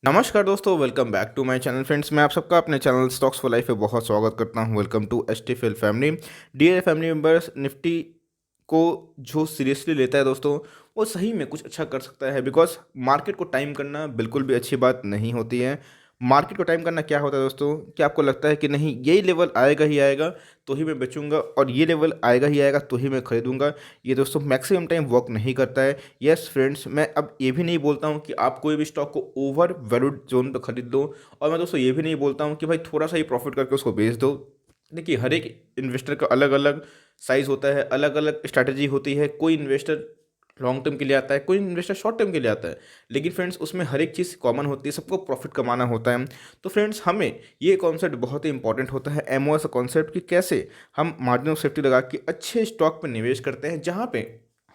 नमस्कार दोस्तों, welcome back to my channel friends. मैं आप सबका अपने चैनल स्टॉक्स फॉर लाइफ में बहुत स्वागत करता हूं। Welcome to STFL family. Dear family members, Nifty को जो सीरियसली लेता है दोस्तों, वो सही में कुछ अच्छा कर सकता है। बिकॉज मार्केट को टाइम करना बिल्कुल भी अच्छी बात नहीं होती है। मार्केट को टाइम करना क्या होता है दोस्तों, कि आपको लगता है कि नहीं, यही लेवल आएगा ही आएगा तो ही मैं बेचूंगा, और ये लेवल आएगा ही आएगा तो ही मैं खरीदूंगा। ये दोस्तों मैक्सिमम टाइम वर्क नहीं करता है। यस फ्रेंड्स, मैं अब ये भी नहीं बोलता हूँ कि आप कोई भी स्टॉक को ओवर वैल्यूड जोन पर खरीद दो, और मैं दोस्तों ये भी नहीं बोलता हूँ कि भाई थोड़ा सा ही प्रॉफिट करके उसको बेच दो। देखिए, हर एक इन्वेस्टर का अलग अलग साइज़ होता है, अलग अलग स्ट्रैटेजी होती है। कोई इन्वेस्टर लॉन्ग टर्म के लिए आता है, कोई इन्वेस्टर शॉर्ट टर्म के लिए आता है। लेकिन फ्रेंड्स, उसमें हर एक चीज़ कॉमन होती है, सबको प्रॉफिट कमाना होता है। तो फ्रेंड्स, हमें ये कॉन्सेप्ट बहुत ही इंपॉर्टेंट होता है, एमओएस कॉन्सेप्ट, कि कैसे हम मार्जिन ऑफ सेफ्टी लगा के अच्छे स्टॉक पर निवेश करते हैं, जहाँ पे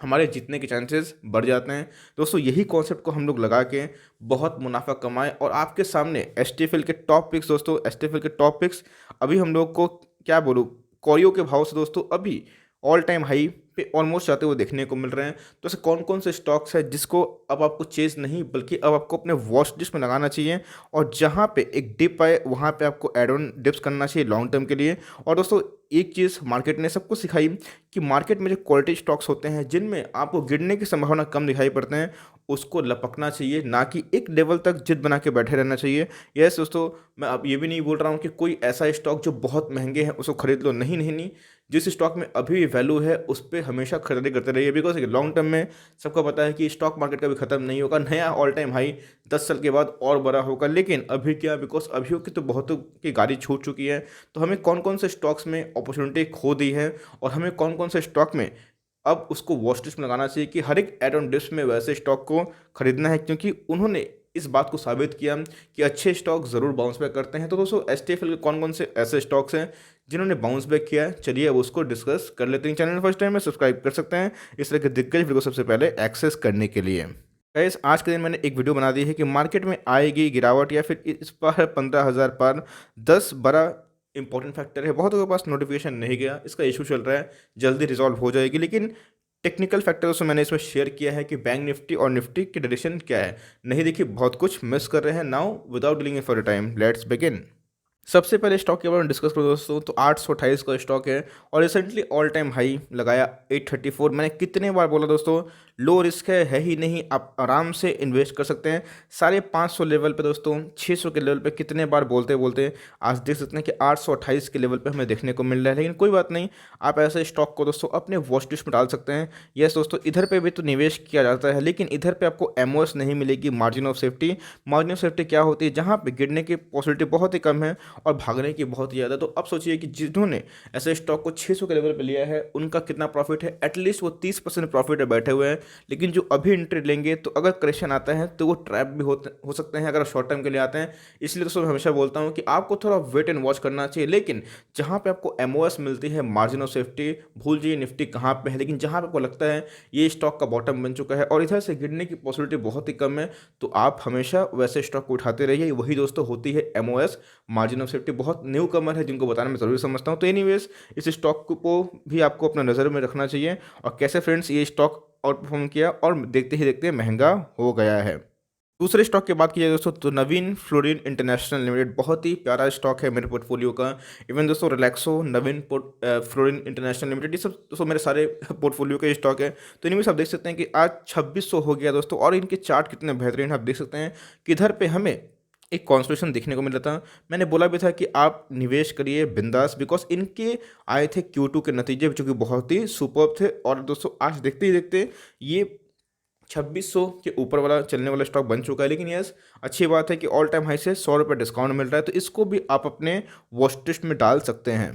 हमारे जीतने के चांसेस बढ़ जाते हैं। दोस्तों, यही कॉन्सेप्ट को हम लोग लगा के बहुत मुनाफा कमाएं। और आपके सामने एसटीएफएल के टॉप पिक्स दोस्तों, एसटीएफएल के टॉप पिक्स अभी हम लोग को क्या बोलूँ, कौड़ियों के भाव से दोस्तों अभी ऑल टाइम हाई पे ऑलमोस्ट जाते हुए देखने को मिल रहे हैं। तो ऐसे कौन कौन से स्टॉक्स हैं जिसको अब आपको चेज नहीं बल्कि अब आपको अपने वॉच लिस्ट में लगाना चाहिए, और जहाँ पे एक डिप आए वहाँ पे आपको एड ऑन डिप्स करना चाहिए लॉन्ग टर्म के लिए। और दोस्तों, एक चीज़ मार्केट ने सबको सिखाई कि मार्केट में जो क्वालिटी स्टॉक्स होते हैं जिनमें आपको गिरने की संभावना कम दिखाई पड़ते हैं, उसको लपकना चाहिए, ना कि एक लेवल तक जिद बना के बैठे रहना चाहिए। यस दोस्तों, मैं अब ये भी नहीं बोल रहा हूँ कि कोई ऐसा स्टॉक जो बहुत महंगे हैं उसको खरीद लो। नहीं नहीं नहीं, जिस स्टॉक में अभी भी वैल्यू है उस पर हमेशा खरीदारी करते रहिए। बिकॉज लॉन्ग टर्म में सबको पता है कि स्टॉक मार्केट कभी खत्म नहीं होगा, नया ऑल टाइम हाई 10 साल के बाद और बड़ा होगा। लेकिन अभी क्या, बिकॉज अभी की तो बहुतों की गाड़ी छूट चुकी है। तो हमें कौन कौन से स्टॉक्स में अपॉर्चुनिटी खो दी है, और हमें कौन कौन से स्टॉक में अब उसको वॉच लिस्ट में लगाना चाहिए, कि हर एक एड ऑन डिप्स में वैसे स्टॉक को खरीदना है, क्योंकि उन्होंने इस बात को साबित किया कि अच्छे स्टॉक ज़रूर बाउंस बैक करते हैं। तो दोस्तों, एसटीएफएल के कौन कौन से ऐसे स्टॉक्स हैं जिन्होंने बाउंस बैक किया है, चलिए अब उसको डिस्कस कर लेते हैं। चैनल फर्स्ट टाइम में सब्सक्राइब कर सकते हैं इस तरह के दिग्गज वीडियो को सबसे पहले एक्सेस करने के लिए। गाइस, आज के दिन मैंने एक वीडियो बना दी है कि मार्केट में आएगी गिरावट या फिर इस पर 15,000 पर 10 बड़ा इंपॉर्टेंट फैक्टर है। बहुत लोगों के पास नोटिफिकेशन नहीं गया, इसका इशू चल रहा है, जल्दी रिजॉल्व हो जाएगी। लेकिन टेक्निकल फैक्टर्स मैंने इसमें शेयर किया है कि बैंक निफ्टी और निफ्टी की डायरेक्शन क्या है। नहीं देखिए, बहुत कुछ मिस कर रहे हैं। Now without dealing for a time, let's begin. सबसे पहले स्टॉक के बारे में डिस्कस करो दोस्तों, तो 828 का स्टॉक है और रिसेंटली ऑल टाइम हाई लगाया 834। मैंने कितने बार बोला दोस्तों, लो रिस्क है ही नहीं, आप आराम से इन्वेस्ट कर सकते हैं। 550 लेवल पे दोस्तों, 600 के लेवल पे कितने बार बोलते बोलते आज देख सकते हैं कि 828 के लेवल पे हमें देखने को मिल रहा है। लेकिन कोई बात नहीं, आप ऐसे स्टॉक को दोस्तों अपने वॉच लिस्ट में डाल सकते हैं। यस दोस्तों, इधर पे भी तो निवेश किया जाता है, लेकिन इधर पे आपको एमओएस नहीं मिलेगी, margin of safety. Margin of safety क्या होती है, जहाँ पे गिरने की पॉसिबिलिटी बहुत ही कम है और भागने की बहुत ही ज़्यादा। तो अब सोचिए कि जिन्होंने ऐसे स्टॉक को 600 के लेवल पे लिया है उनका कितना प्रॉफिट है। एटलीस्ट वो 30% प्रॉफिट में बैठे हुए हैं। लेकिन जो अभी एंट्री लेंगे, तो अगर करेक्शन आता है तो वो ट्रैप भी हो सकते हैं अगर शॉर्ट टर्म के लिए आते हैं। इसलिए दोस्तों, मैं हमेशा बोलता हूँ कि आपको थोड़ा वेट एंड वॉच करना चाहिए। लेकिन जहाँ पे आपको एमओएस मिलती है, मार्जिन ऑफ सेफ्टी, भूल जाइए निफ्टी कहाँ पे है। लेकिन जहाँ पे आपको लगता है ये स्टॉक का बॉटम बन चुका है और इधर से गिरने की पॉसिबिलिटी बहुत ही कम है, तो आप हमेशा वैसे स्टॉक को उठाते रहिए। वही दोस्तों होती है एमओएस, मार्जिन ऑफ सेफ्टी। बहुत न्यू कमर है जिनको बताना मैं ज़रूरी समझता हूँ। तो एनीवेज, इस स्टॉक को भी आपको अपना नज़र में रखना चाहिए। और कैसे फ्रेंड्स, ये स्टॉक आउट परफॉर्म किया और देखते ही देखते महंगा हो गया है। दूसरे स्टॉक की बात की जाए दोस्तों, तो नवीन फ्लोरिन इंटरनेशनल लिमिटेड बहुत ही प्यारा स्टॉक है मेरे पोर्टफोलियो का। इवन दोस्तों, रिलैक्सो, नवीन फ्लोरिन इंटरनेशनल लिमिटेड, ये सब दोस्तों मेरे सारे पोर्टफोलियो के स्टॉक है। तो इनमें से आप देख सकते हैं कि आज 2600 हो गया दोस्तों, और इनके चार्ट कितने बेहतरीन आप देख सकते हैं कि इधर पे हमें एक कॉन्स्टिट्यूशन देखने को मिल रहा था। मैंने बोला भी था कि आप निवेश करिए बिंदास, बिकॉज इनके आए थे Q2 के नतीजे जो कि बहुत ही सुपर्ब थे। और दोस्तों, आज देखते ही देखते ये 2600 के ऊपर वाला चलने वाला स्टॉक बन चुका है। लेकिन यस, अच्छी बात है कि ऑल टाइम हाई से 100 रुपये डिस्काउंट मिल रहा है, तो इसको भी आप अपने वॉच लिस्ट में डाल सकते हैं।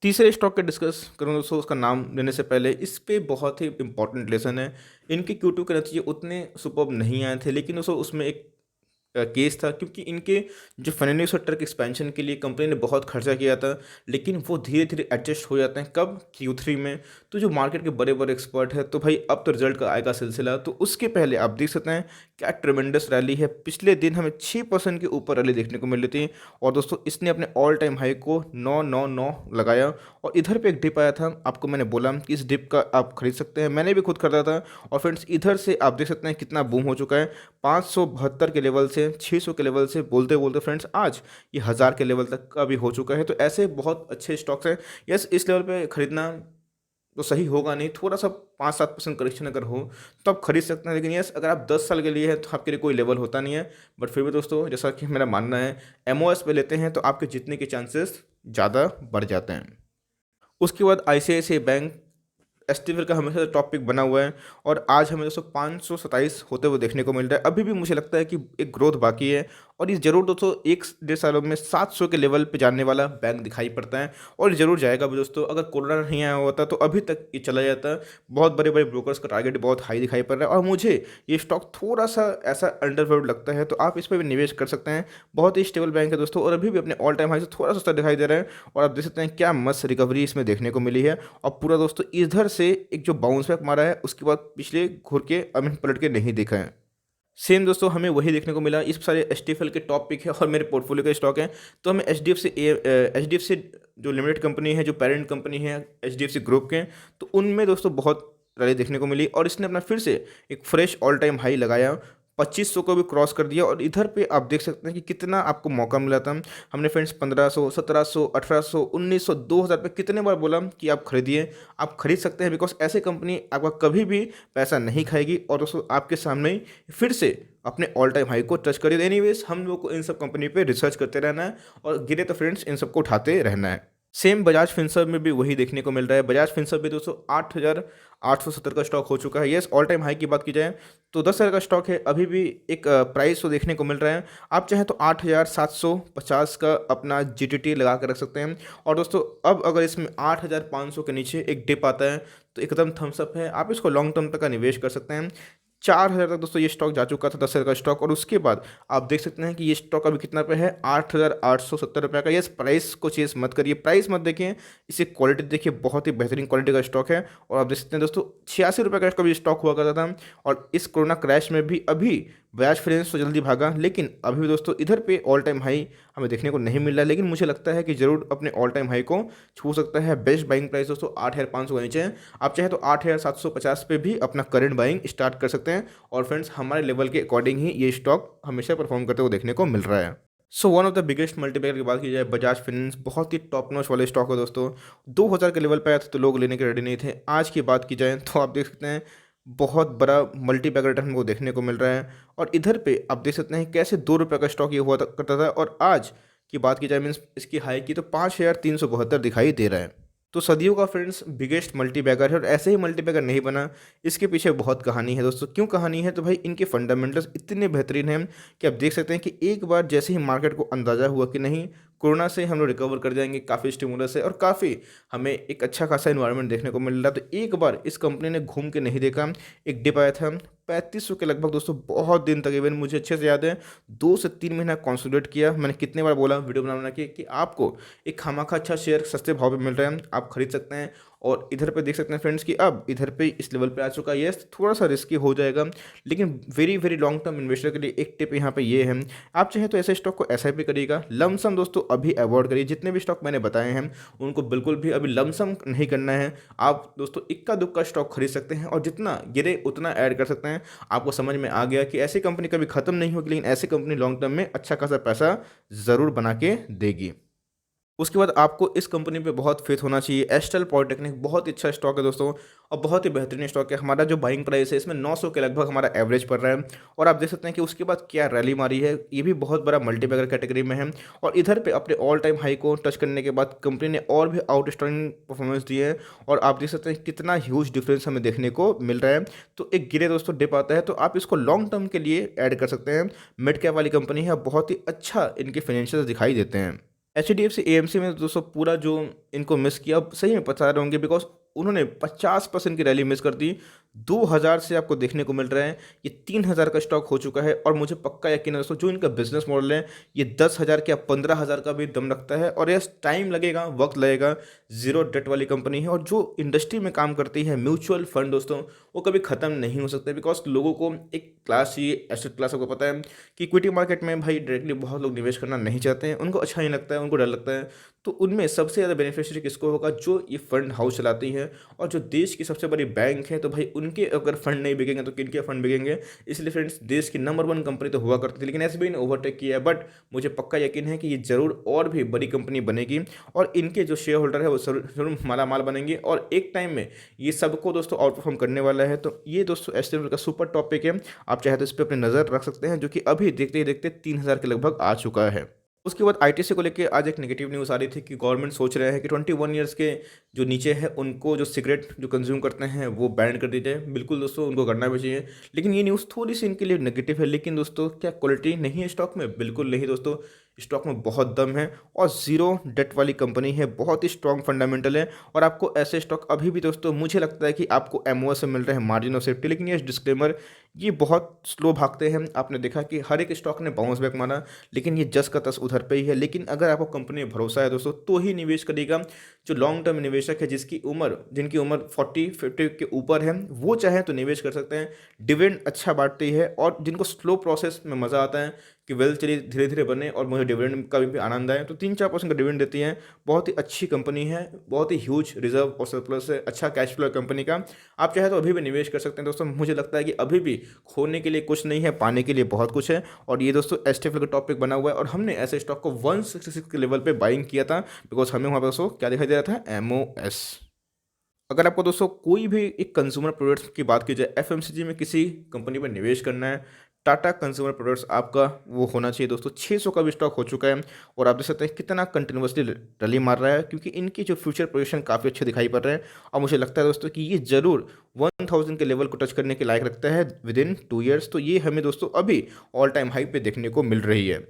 तीसरे स्टॉक का डिस्कस करूँ दोस्तों, उसका नाम लेने से पहले इस पे बहुत ही इंपॉर्टेंट लेसन है। इनके Q2 के नतीजे उतने सुपर्ब नहीं आए थे, लेकिन दोस्तों उसमें एक केस था, क्योंकि इनके जो फाइनेंशियल सेक्टर के एक्सपेंशन के लिए कंपनी ने बहुत खर्चा किया था। लेकिन वो धीरे धीरे एडजस्ट हो जाते हैं, कब, Q3 में। तो जो मार्केट के बड़े बड़े एक्सपर्ट है, तो भाई अब तो रिजल्ट का आएगा सिलसिला। तो उसके पहले आप देख सकते हैं क्या ट्रेमेंडस रैली है। पिछले दिन हमें 6% के ऊपर रैली देखने को मिल रही थी, और दोस्तों इसने अपने ऑल टाइम हाई को 999 लगाया। और इधर पे एक डिप आया था, आपको मैंने बोला कि इस डिप का आप खरीद सकते हैं, मैंने भी खुद खरीदा था। और फ्रेंड्स, इधर से आप देख सकते हैं कितना बूम हो चुका है। 572 के लेवल से से 600 के लेवल से बोलते-बोलते फ्रेंड्स आज ये 1000 के लेवल तक का भी हो चुका है। तो ऐसे बहुत अच्छे स्टॉक्स हैं। यस, इस लेवल पे खरीदना तो सही होगा नहीं, थोड़ा-सा 5-7% करेक्शन अगर हो, तो आप खरीद सकते हैं। लेकिन यस, अगर आप 10 साल के लिए हैं, तो आपके लिए कोई लेवल होता नहीं है। बट फिर भी दोस्तों, जैसा कि मेरा मानना है, एमओएस पे लेते हैं, तो आपके जीतने के चांसेस ज़्यादा बढ़ जाते हैं। उसके बाद आईसीआईसीआई बैंक एसटीएल का हमेशा से टॉपिक बना हुआ है और आज हमें दोस्तों 527 होते हुए देखने को मिल रहा है। अभी भी मुझे लगता है कि एक ग्रोथ बाकी है और ये ज़रूर दोस्तों 1 डेढ़ सालों में 700 के लेवल पे जाने वाला बैंक दिखाई पड़ता है और ये ज़रूर जाएगा भी दोस्तों। अगर कोरोना नहीं आया होता तो अभी तक ये चला जाता। बहुत बड़े बड़े ब्रोकर्स का टारगेट बहुत हाई दिखाई पड़ रहा है और मुझे ये स्टॉक थोड़ा सा ऐसा अंडरवैल्यूड लगता है, तो आप इस पर भी निवेश कर सकते हैं। बहुत ही स्टेबल बैंक है दोस्तों और अभी भी अपने ऑल टाइम हाई से थोड़ा सस्ता दिखाई दे रहा है और आप देख सकते हैं क्या मस्त रिकवरी इसमें देखने को मिली है। और पूरा दोस्तों इधर से एक जो बाउंस बैक मारा है उसके बाद पिछले घूर के पलट के नहीं दिखा है। सेम दोस्तों हमें वही देखने को मिला। इस सारे एचडीएफएल के टॉप पिक है और मेरे पोर्टफोलियो के स्टॉक हैं। तो हमें एचडीएफसी जो लिमिटेड कंपनी है, जो पेरेंट कंपनी है एचडीएफसी ग्रुप के, तो उनमें दोस्तों बहुत रैली देखने को मिली और इसने अपना फिर से एक फ्रेश ऑल टाइम हाई लगाया, 2500 को भी क्रॉस कर दिया। और इधर पे आप देख सकते हैं कि कितना आपको मौका मिला था। हमने फ्रेंड्स 1500, 1700, 1800, 1900, 2000 पे कितने बार बोला कि आप खरीदिए। आप खरीद सकते हैं बिकॉज ऐसे कंपनी आपका कभी भी पैसा नहीं खाएगी और दोस्तों आपके सामने ही फिर से अपने ऑल टाइम हाई को टच करिए। एनीवेज, हम लोग को इन सब कंपनी पे रिसर्च करते रहना है और गिरे तो फ्रेंड्स इन सबको उठाते रहना है। सेम बजाज फिनसर्व में भी वही देखने को मिल रहा है। बजाज फिनसर्व भी दोस्तों 8870 का स्टॉक हो चुका है। यस, ऑल टाइम हाई की बात की जाए तो 10,000 का स्टॉक है। अभी भी एक प्राइस तो देखने को मिल रहा है। आप चाहें तो 8750 का अपना जीटीटी लगा कर रख सकते हैं। और दोस्तों अब अगर इसमें 8500 के नीचे एक डिप आता है तो एकदम थम्सअप है, आप इसको लॉन्ग टर्म तक का निवेश कर सकते हैं। 4000 तक दोस्तों ये स्टॉक जा चुका था, 10,000 का स्टॉक। और उसके बाद आप देख सकते हैं कि ये स्टॉक अभी कितना पे है, 8,870 रुपये का। ये प्राइस को चेस मत करिए, प्राइस मत देखिए, इसे क्वालिटी देखिए, बहुत ही बेहतरीन क्वालिटी का स्टॉक है। और आप देख सकते हैं दोस्तों 86 रुपये का कभी स्टॉक हुआ करता था और इस कोरोना क्रैश में भी अभी बजाज फाइनेंस तो जल्दी भागा, लेकिन अभी भी दोस्तों इधर पे ऑल टाइम हाई हमें देखने को नहीं मिल रहा है। लेकिन मुझे लगता है कि ज़रूर अपने ऑल टाइम हाई को छू सकता है। बेस्ट बाइंग प्राइस दोस्तों 8,500 के नीचे है। आप चाहे तो 8,750 पे भी अपना करंट बाइंग स्टार्ट कर सकते हैं और फ्रेंड्स हमारे लेवल के अकॉर्डिंग ही ये स्टॉक हमेशा परफॉर्म करते हुए देखने को मिल रहा है। So one of the biggest multibagger की बात की जाए, बजाज फाइनेंस बहुत ही टॉप नॉच वाले स्टॉक है दोस्तों। 2000 के लेवल पे आया था तो लोग लेने के रेडी नहीं थे। आज की बात की जाए तो आप देख सकते हैं बहुत बड़ा मल्टीबैगर रिटर्न हमको देखने को मिल रहा है। और इधर पे आप देख सकते हैं कैसे 2 रुपये का स्टॉक ये करता था और आज की बात की जाए मीन्स इसकी हाई की तो 5372 दिखाई दे रहा है। तो सदियों का फ्रेंड्स बिगेस्ट मल्टीबैगर है और ऐसे ही मल्टीबैगर नहीं बना, इसके पीछे बहुत कहानी है दोस्तों। क्यों कहानी है? तो भाई इनके फंडामेंटल्स इतने बेहतरीन हैं कि आप देख सकते हैं कि एक बार जैसे ही मार्केट को अंदाज़ा हुआ कि नहीं कोरोना से हम लोग रिकवर कर जाएंगे काफ़ी स्टिमुलस है और काफ़ी हमें एक अच्छा खासा इन्वायरमेंट देखने को मिल रहा, तो एक बार इस कंपनी ने घूम के नहीं देखा। एक डिप आया था 3500 के लगभग दोस्तों, बहुत दिन तक, इवन मुझे अच्छे से याद है 2 से 3 महीना कंसोलिडेट किया। मैंने कितने बार बोला वीडियो बना के कि आपको एक खामाखा अच्छा शेयर सस्ते भाव पे मिल रहा है, आप खरीद सकते हैं। और इधर पे देख सकते हैं फ्रेंड्स कि अब इधर पे इस लेवल पे आ चुका है। ये थोड़ा सा रिस्की हो जाएगा लेकिन very very long term investor के लिए एक टिप यहाँ पे ये है, आप चाहें तो ऐसे स्टॉक को एसआईपी करिएगा। लमसम दोस्तों अभी अवॉइड करिए। जितने भी स्टॉक मैंने बताए हैं उनको बिल्कुल भी अभी लमसम नहीं करना है। आप दोस्तों इक्का दुक्का स्टॉक खरीद सकते हैं और जितना गिरे उतना ऐड कर सकते हैं। आपको समझ में आ गया कि ऐसी कंपनी कभी खत्म नहीं होगी, लेकिन ऐसी कंपनी लॉन्ग टर्म में अच्छा खासा पैसा ज़रूर बना के देगी। उसके बाद आपको इस कंपनी पे बहुत फेथ होना चाहिए। एस्ट्रल पॉलिटेक्निक बहुत ही अच्छा स्टॉक है दोस्तों और बहुत ही बेहतरीन स्टॉक है। हमारा जो बाइंग प्राइस है इसमें 900 के लगभग हमारा एवरेज पड़ रहा है और आप देख सकते हैं कि उसके बाद क्या रैली मारी है। ये भी बहुत बड़ा मल्टीबैगर कैटेगरी में है और इधर पे अपने ऑल टाइम हाई को टच करने के बाद कंपनी ने और भी आउटस्टैंडिंग परफॉर्मेंस दी है और आप देख सकते हैं कितना ह्यूज डिफरेंस हमें देखने को मिल रहा है। तो एक गिरे दोस्तों डिप आता है तो आप इसको लॉन्ग टर्म के लिए ऐड कर सकते हैं। मिड कैप वाली कंपनी है, बहुत ही अच्छा इनके फाइनेंशियल दिखाई देते हैं। एचडीएफसी एएमसी में दोस्तों पूरा जो इनको मिस किया, अब सही में पता रहे होंगे बिकॉज उन्होंने 50% की रैली मिस कर दी। 2000 से आपको देखने को मिल रहा है ये 3000 का स्टॉक हो चुका है और मुझे पक्का यकीन है दोस्तों जो इनका बिजनेस मॉडल है ये 10,000 या 15,000 का भी दम रखता है और यस टाइम लगेगा, वक्त लगेगा। जीरो डेट वाली कंपनी है और जो इंडस्ट्री में काम करती है म्यूचुअल फंड दोस्तों वो कभी ख़त्म नहीं हो सकते बिकॉज लोगों को एक क्लास चाहिए, एसेट क्लास। आपको पता है कि इक्विटी मार्केट में भाई डायरेक्टली बहुत लोग निवेश करना नहीं चाहते हैं, उनको अच्छा नहीं लगता है, उनको डर लगता है। तो उनमें सबसे ज़्यादा बेनिफिशियरी किसको होगा? जो ये फंड हाउस चलाती हैं और जो देश की सबसे बड़ी बैंक है, तो भाई उनके अगर फंड नहीं बिकेंगे तो किनके फंड बिकेंगे? इसलिए फ्रेंड्स देश की नंबर 1 कंपनी तो हुआ करती थी, लेकिन एसबीआई ने ओवरटेक किया है। बट मुझे पक्का यकीन है कि ये ज़रूर और भी बड़ी कंपनी बनेगी और इनके जो शेयर होल्डर है वो ज़रूर ज़रूर मालामाल बनेंगे और एक टाइम में ये सबको दोस्तों आउट परफॉर्म करने वाला है। तो ये दोस्तों एस्टिमेट का सुपर टॉपिक है, आप चाहे तो इस पर अपनी नज़र रख सकते हैं, जो कि अभी देखते ही देखते 3000 के लगभग आ चुका है। उसके बाद आईटीसी को लेके आज एक नेगेटिव न्यूज़ आ रही थी कि गवर्नमेंट सोच रहे हैं कि 21 ईयर्स के जो नीचे है उनको जो सिगरेट जो कंज्यूम करते हैं वो बैन कर दी जाए। बिल्कुल दोस्तों उनको करना भी चाहिए, लेकिन ये न्यूज़ थोड़ी सी इनके लिए नेगेटिव है। लेकिन दोस्तों क्या क्वालिटी नहीं है स्टॉक में? बिल्कुल नहीं दोस्तों, स्टॉक में बहुत दम है और ज़ीरो डेट वाली कंपनी है, बहुत ही स्ट्रॉन्ग फंडामेंटल है और आपको ऐसे स्टॉक अभी भी दोस्तों मुझे लगता है कि आपको एमओएस से मिल रहे हैं मार्जिन ऑफ सेफ्टी। लेकिन ये डिस्क्लेमर, ये बहुत स्लो भागते हैं। आपने देखा कि हर एक स्टॉक ने बाउंस बैक मारा, लेकिन ये जस का तस उधर पे ही है। लेकिन अगर आपको कंपनी में भरोसा है दोस्तों तो ही निवेश करिएगा। जो लॉन्ग टर्म निवेशक है जिनकी उम्र 40-50 के ऊपर है, वो चाहे तो निवेश कर सकते हैं। डिविडेंड अच्छा बांटती है और जिनको स्लो प्रोसेस में मज़ा आता है कि वेल्थ चलिए धीरे धीरे बने और मुझे डिविडेंड का भी आनंद आए, तो 3-4% का डिविडेंड देती है। बहुत ही अच्छी कंपनी है, बहुत ही ह्यूज रिजर्व और सरप्लस है, अच्छा कैश फ्लो है कंपनी का। आप चाहे तो अभी भी निवेश कर सकते हैं दोस्तों। मुझे लगता है कि अभी भी खोने के लिए कुछ नहीं है, पाने के लिए बहुत कुछ है। और ये दोस्तों एसटीएफ का टॉपिक बना हुआ है और हमने ऐसे स्टॉक को 166 के लेवल पे बाइंग किया था, बिकॉज हमें वहाँ पर दोस्तों क्या दिखाई दे रहा था? एमओएस। अगर आपको दोस्तों कोई भी एक कंज्यूमर प्रोडक्ट्स की बात की जाए, एफएमसीजी में किसी कंपनी पर निवेश करना है, टाटा कंज्यूमर प्रोडक्ट्स आपका वो होना चाहिए दोस्तों। 600 का भी स्टॉक हो चुका है और आप देख सकते हैं कितना कंटिन्यूसली रैली मार रहा है, क्योंकि इनकी जो फ्यूचर पोजीशन काफ़ी अच्छे दिखाई पड़ रहे हैं और मुझे लगता है दोस्तों कि ये ज़रूर 1000 के लेवल को टच करने के लायक रखता है विद इन 2 ईयर्स। तो ये हमें दोस्तों अभी ऑल टाइम हाई पे देखने को मिल रही है।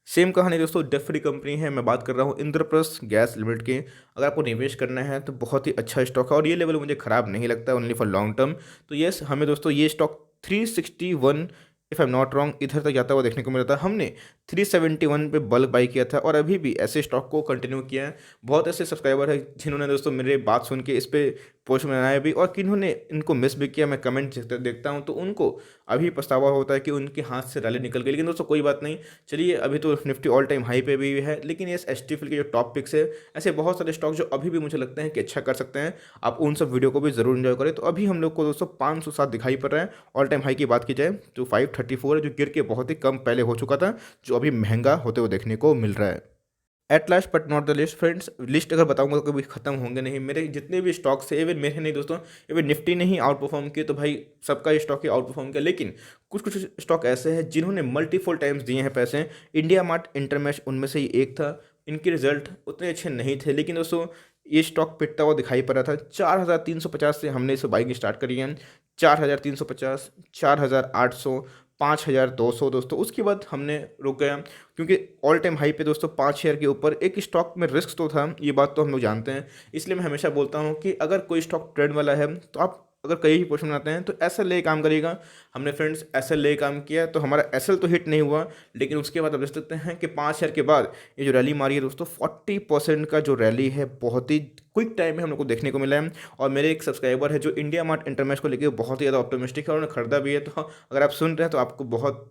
सेम कहानी दोस्तों डेट फ्री कंपनी है, मैं बात कर रहा हूँ इंद्रप्रस्थ गैस लिमिटेड की। अगर आपको निवेश करना है तो बहुत ही अच्छा स्टॉक है और ये लेवल मुझे ख़राब नहीं लगता, ओनली फॉर लॉन्ग टर्म। तो यस, हमें दोस्तों ये stock 361 if I am not wrong इधर तक जाता हुआ देखने को मिला था। हमने 371 पे बल्क बाई किया था और अभी भी ऐसे स्टॉक को कंटिन्यू किया है। बहुत ऐसे सब्सक्राइबर है जिन्होंने दोस्तों मेरे बात सुन के इस पे पोस्ट बनाया भी और किन्होंने इनको मिस भी किया। मैं कमेंट देखता हूँ तो उनको अभी पछतावा होता है कि उनके हाथ से रैली निकल गई। लेकिन दोस्तों कोई बात नहीं, चलिए अभी तो निफ्टी ऑल टाइम हाई पे भी है। लेकिन ये एसटीएफ के जो टॉप पिक्स है, ऐसे बहुत सारे स्टॉक जो अभी भी मुझे लगते हैं कि अच्छा कर सकते हैं, आप उन सब वीडियो को भी ज़रूर एंजॉय करें। तो अभी हम लोग को दोस्तों 507 दिखाई पड़ रहा है। ऑल टाइम हाई की बात की जाए तो 534 है, जो गिर के बहुत ही कम पहले हो चुका था, जो अभी महंगा होते हुए देखने को मिल रहा है। At last but not the list friends, list अगर बताऊंगा तो कभी खत्म होंगे नहीं। मेरे जितने भी स्टॉक्स है, इवन मेरे नहीं दोस्तों, इवन निफ्टी ने ही आउट परफॉर्म किए तो भाई सबका स्टॉक ही आउट परफॉर्म किया। लेकिन कुछ कुछ स्टॉक ऐसे हैं जिन्होंने मल्टीपल टाइम्स दिए हैं पैसे। इंडिया मार्ट इंटरमेश उनमें से ही एक था। इनके रिजल्ट उतने अच्छे नहीं थे, लेकिन दोस्तों ये स्टॉक पिटता हुआ दिखाई पड़ रहा था। 4350 से हमने इसे बाइंग स्टार्ट करी है। 4350, 4800, 5200 दोस्तों। उसके बाद हमने रुक गया, क्योंकि ऑल टाइम हाई पे दोस्तों 5 शेयर के ऊपर एक स्टॉक में रिस्क तो था, ये बात तो हम लोग जानते हैं। इसलिए मैं हमेशा बोलता हूँ कि अगर कोई स्टॉक ट्रेंड वाला है तो आप अगर कहीं भी पोर्शन बनाते हैं तो एसएल ले काम करिएगा। हमने फ्रेंड्स एसएल ले काम किया तो हमारा एसएल तो हिट नहीं हुआ, लेकिन उसके बाद आप देख सकते हैं कि 5 शेयर के बाद ये जो रैली मारी है दोस्तों, 40% का जो रैली है बहुत ही क्विक टाइम में हम लोग को देखने को मिला है। और मेरे एक सब्सक्राइबर है जो इंडिया मार्ट इंटरमेश को लेकर बहुत ही ज़्यादा ऑप्टिमिस्टिक है और उन्होंने खरीदा भी है। तो अगर आप सुन रहे हैं तो आपको बहुत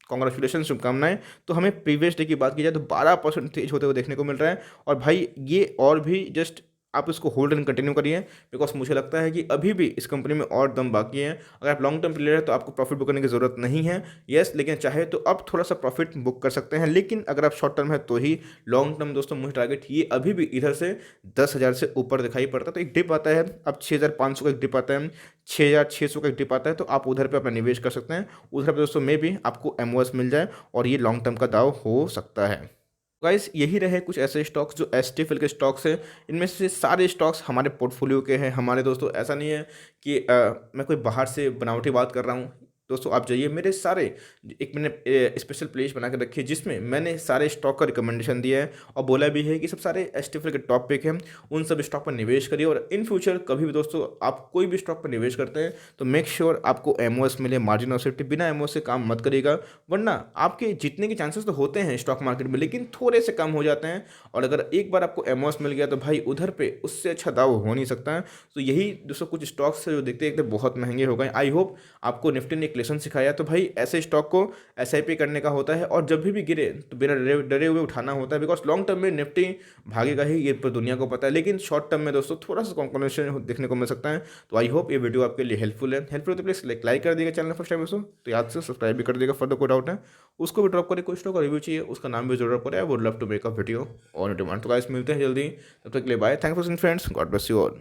कॉन्ग्रेचुलेशन, शुभकामनाएं। तो हमें प्रीवियस डे की बात की जाए तो 12% तेज होते हुए देखने को मिल रहा है। और भाई ये और भी जस्ट आप इसको होल्ड एंड कंटिन्यू करिए, बिकॉज मुझे लगता है कि अभी भी इस कंपनी में और दम बाकी है। अगर आप लॉन्ग टर्म प्लेयर है तो आपको प्रॉफिट बुक करने की ज़रूरत नहीं है। यस, लेकिन चाहे तो अब थोड़ा सा प्रॉफिट बुक कर सकते हैं। लेकिन अगर आप शॉर्ट टर्म है तो ही, लॉन्ग टर्म दोस्तों मुझे टारगेट ये अभी भी इधर से 10,000 से ऊपर दिखाई पड़ता है। तो एक डिप आता है, अब 6,500 का एक डिप आता है, 6,600 का एक डिप आता है, तो आप उधर पे अपना निवेश कर सकते हैं। उधर पे दोस्तों में भी आपको एमओएस मिल जाए और ये लॉन्ग टर्म का दाव हो सकता है। गाइस यही रहे कुछ ऐसे स्टॉक्स जो एसटीएफएल के स्टॉक्स हैं। इनमें से सारे स्टॉक्स हमारे पोर्टफोलियो के हैं हमारे दोस्तों। ऐसा नहीं है कि मैं कोई बाहर से बनावटी बात कर रहा हूँ। दोस्तों आप जाइए, मेरे सारे एक मैंने स्पेशल प्लेस बना के रखी है जिसमें मैंने सारे स्टॉक का रिकमेंडेशन दिया है और बोला भी है कि सब सारे एसटीएफएल के टॉपिक हैं, उन सब स्टॉक पर निवेश करिए। और इन फ्यूचर कभी भी दोस्तों आप कोई भी स्टॉक पर निवेश करते हैं तो मेक श्योर आपको एमओएस मिले, मार्जिन ऑफ सेफ्टी। बिना एमओएस से काम मत करिएगा, वरना आपके जीतने के चांसेस तो होते हैं स्टॉक मार्केट में, लेकिन थोड़े से कम हो जाते हैं। और अगर एक बार आपको एमओएस मिल गया तो भाई उधर पे उससे अच्छा दाव हो नहीं सकता है। तो यही दोस्तों कुछ स्टॉक्स जो देखते देखते बहुत महंगे हो गए। आई होप आपको निफ्टी ने कैलकुलेशन सिखाया। तो भाई ऐसे स्टॉक को एसआईपी करने का होता है, और जब भी गिरे तो बिना डरे डरे हुए उठाना होता है, बिकॉज लॉन्ग टर्म में निफ्टी भागेगा ही, ये पूरी दुनिया को पता है। लेकिन शॉर्ट टर्म में दोस्तों थोड़ा सा कॉम्बिनेशन देखने को मिल सकता है। तो आई होप ये वीडियो आपके लिए हेल्पफुल है तो प्लीज़ लाइक कर दिएगा चैनल फर्स्ट टाइम दोस्तों, तो याद से सब्सक्राइब भी कर दिएगा फर्दर कोई डाउट है उसको भी ड्रॉप करें। कोई स्टॉक का रिव्यू चाहिए उसका नाम भी जरूर पड़े, I would love to make a video on demand. तो गाइस मिलते हैं जल्दी, तब तक के लिए bye, thanks for friends, God bless you all.